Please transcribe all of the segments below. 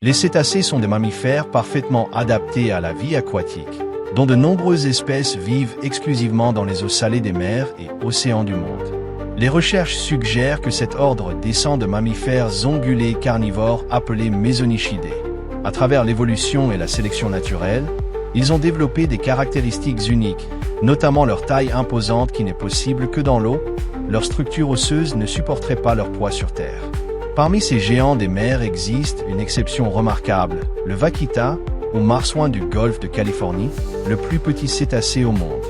Les cétacés sont des mammifères parfaitement adaptés à la vie aquatique, dont de nombreuses espèces vivent exclusivement dans les eaux salées des mers et océans du monde. Les recherches suggèrent que cet ordre descend de mammifères ongulés carnivores appelés Mesonychidae. À travers l'évolution et la sélection naturelle, ils ont développé des caractéristiques uniques, notamment leur taille imposante qui n'est possible que dans l'eau. Leur structure osseuse ne supporterait pas leur poids sur Terre. Parmi ces géants des mers existe une exception remarquable, le vaquita, ou marsouin du golfe de Californie, le plus petit cétacé au monde.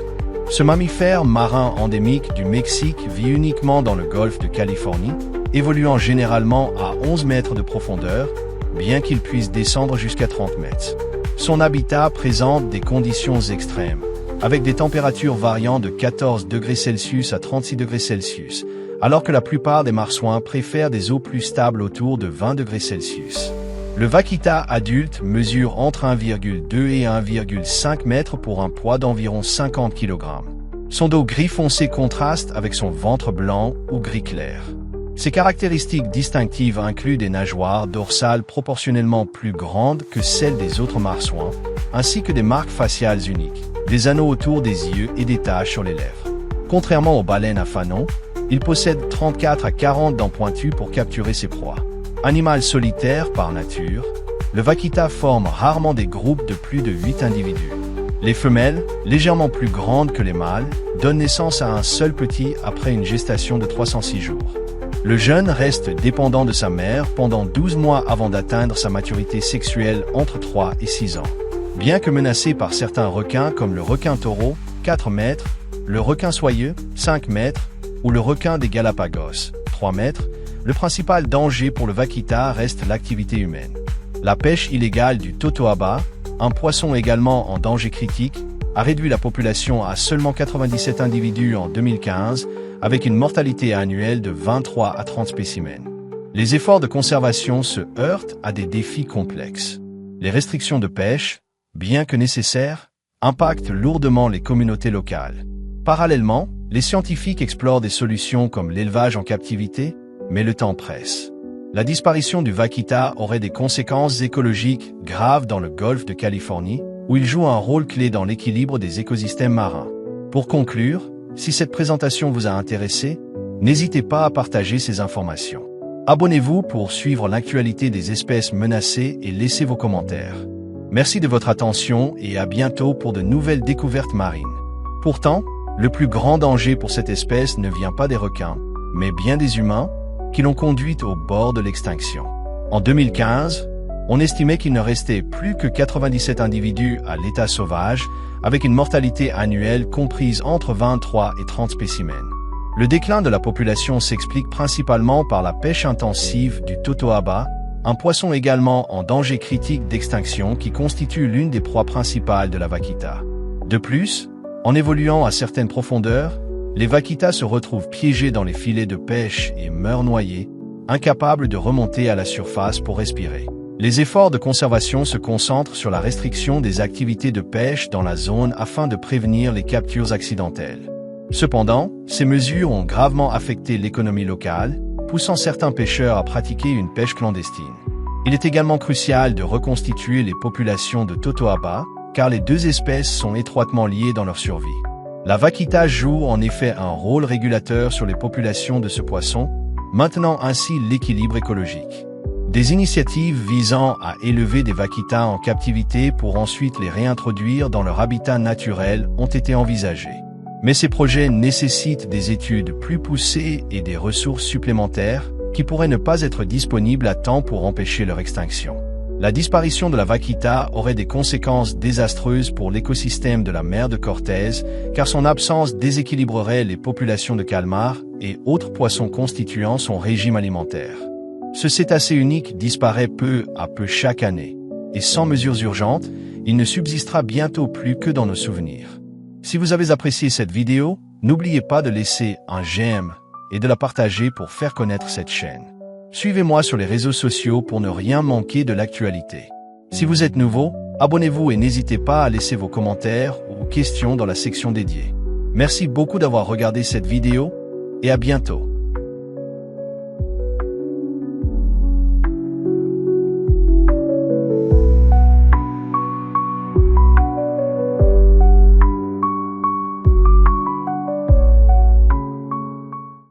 Ce mammifère marin endémique du Mexique vit uniquement dans le golfe de Californie, évoluant généralement à 11 mètres de profondeur, bien qu'il puisse descendre jusqu'à 30 mètres. Son habitat présente des conditions extrêmes, avec des températures variant de 14 degrés Celsius à 36 degrés Celsius, alors que la plupart des marsouins préfèrent des eaux plus stables autour de 20 degrés Celsius. Le vaquita adulte mesure entre 1,2 et 1,5 mètres pour un poids d'environ 50 kg. Son dos gris foncé contraste avec son ventre blanc ou gris clair. Ses caractéristiques distinctives incluent des nageoires dorsales proportionnellement plus grandes que celles des autres marsouins, ainsi que des marques faciales uniques, des anneaux autour des yeux et des taches sur les lèvres. Contrairement aux baleines à fanon, il possède 34 à 40 dents pointues pour capturer ses proies. Animal solitaire par nature, le vaquita forme rarement des groupes de plus de 8 individus. Les femelles, légèrement plus grandes que les mâles, donnent naissance à un seul petit après une gestation de 306 jours. Le jeune reste dépendant de sa mère pendant 12 mois avant d'atteindre sa maturité sexuelle entre 3 et 6 ans. Bien que menacé par certains requins comme le requin taureau, 4 mètres, le requin soyeux, 5 mètres, ou le requin des Galapagos, 3 mètres, le principal danger pour le vaquita reste l'activité humaine. La pêche illégale du totoaba, un poisson également en danger critique, a réduit la population à seulement 97 individus en 2015, avec une mortalité annuelle de 23 à 30 spécimens. Les efforts de conservation se heurtent à des défis complexes. Les restrictions de pêche, bien que nécessaires, impactent lourdement les communautés locales. Parallèlement, les scientifiques explorent des solutions comme l'élevage en captivité, mais le temps presse. La disparition du vaquita aurait des conséquences écologiques graves dans le golfe de Californie, où il joue un rôle clé dans l'équilibre des écosystèmes marins. Pour conclure, si cette présentation vous a intéressé, n'hésitez pas à partager ces informations. Abonnez-vous pour suivre l'actualité des espèces menacées et laissez vos commentaires. Merci de votre attention et à bientôt pour de nouvelles découvertes marines. Pourtant, le plus grand danger pour cette espèce ne vient pas des requins, mais bien des humains, qui l'ont conduite au bord de l'extinction. En 2015, on estimait qu'il ne restait plus que 97 individus à l'état sauvage, avec une mortalité annuelle comprise entre 23 et 30 spécimens. Le déclin de la population s'explique principalement par la pêche intensive du totoaba, un poisson également en danger critique d'extinction qui constitue l'une des proies principales de la vaquita. De plus, en évoluant à certaines profondeurs, les vaquitas se retrouvent piégés dans les filets de pêche et meurent noyés, incapables de remonter à la surface pour respirer. Les efforts de conservation se concentrent sur la restriction des activités de pêche dans la zone afin de prévenir les captures accidentelles. Cependant, ces mesures ont gravement affecté l'économie locale, poussant certains pêcheurs à pratiquer une pêche clandestine. Il est également crucial de reconstituer les populations de totoaba, car les deux espèces sont étroitement liées dans leur survie. La vaquita joue en effet un rôle régulateur sur les populations de ce poisson, maintenant ainsi l'équilibre écologique. Des initiatives visant à élever des vaquitas en captivité pour ensuite les réintroduire dans leur habitat naturel ont été envisagées. Mais ces projets nécessitent des études plus poussées et des ressources supplémentaires qui pourraient ne pas être disponibles à temps pour empêcher leur extinction. La disparition de la vaquita aurait des conséquences désastreuses pour l'écosystème de la mer de Cortés, car son absence déséquilibrerait les populations de calmars et autres poissons constituant son régime alimentaire. Ce cétacé unique disparaît peu à peu chaque année, et sans mesures urgentes, il ne subsistera bientôt plus que dans nos souvenirs. Si vous avez apprécié cette vidéo, n'oubliez pas de laisser un j'aime et de la partager pour faire connaître cette chaîne. Suivez-moi sur les réseaux sociaux pour ne rien manquer de l'actualité. Si vous êtes nouveau, abonnez-vous et n'hésitez pas à laisser vos commentaires ou questions dans la section dédiée. Merci beaucoup d'avoir regardé cette vidéo et à bientôt.